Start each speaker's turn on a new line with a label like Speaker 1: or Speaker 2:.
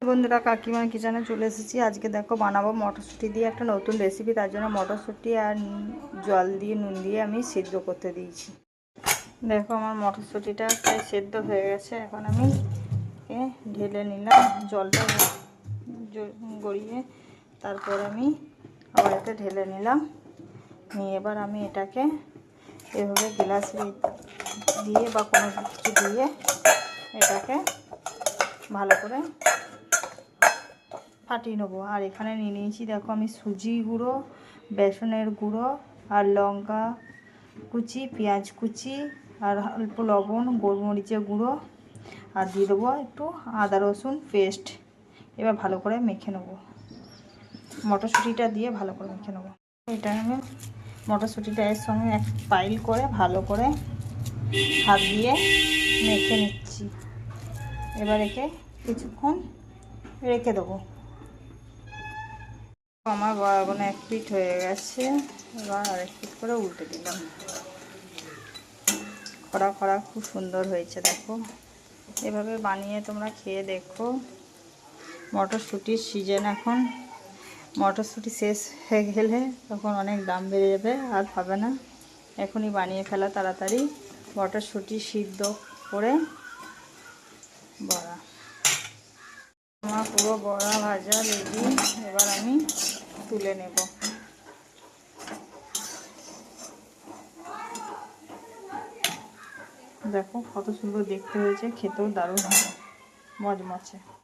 Speaker 1: বন্ধুরা, কাকিমার কিচেনে চলে এসেছি। আজকে দেখো বানাবো মটরশুঁটি দিয়ে একটা নতুন রেসিপি। তার জন্য মটরশুঁটি আর জল দিয়ে নুন দিয়ে আমি সিদ্ধ করতে দিয়েছি। দেখো আমার মটরশুঁটিটা প্রায় সেদ্ধ হয়ে গেছে। এখন আমি ঢেলে নিলাম জলটা গড়িয়ে, তারপর আমি আবার এতে ঢেলে নিলাম। নিয়ে এবার আমি এটাকে এভাবে গ্লাস দিয়ে বা কোনো কিছু দিয়ে এটাকে ভালো করে ফাটিয়ে নেবো। আর এখানে নিয়ে নিয়েছি দেখো আমি সুজি গুঁড়ো, বেসনের গুঁড়ো আর লঙ্কা কুচি, পেঁয়াজ কুচি আর অল্প লবণ, গোলমরিচের গুঁড়ো আর দিয়ে দেবো একটু আদা রসুন পেস্ট। এবার ভালো করে মেখে নেবো, মটরশুঁটিটা দিয়ে ভালো করে মেখে নেবো। এটা আমি মটরশুঁটিটা এর সঙ্গে এক পাইল করে ভালো করে হাত দিয়ে মেখে নিচ্ছি। এবার একে কিছুক্ষণ রেখে দেবো। আমার বড়াগুলো এক পিঠ হয়ে গেছে, এবার আরেক পিঠ করে উল্টে দিলাম। খড়া খড়া খুব সুন্দর হয়েছে দেখো। এভাবে বানিয়ে তোমরা খেয়ে দেখো। মটরশুঁটির সিজন এখন, মটরশুঁটি শেষ হয়ে গেলে তখন অনেক দাম বেড়ে যাবে, আর পাবে না। এখনই বানিয়ে ফেলা তাড়াতাড়ি মটরশুঁটি সিদ্ধ করে বড়া। আমার পুরো বড়া ভাজা রেডি। এবার আমি তুলে নেব। দেখো কত সুন্দর দেখতে হয়েছে, খেতেও দারুণ হবে, মজমচে।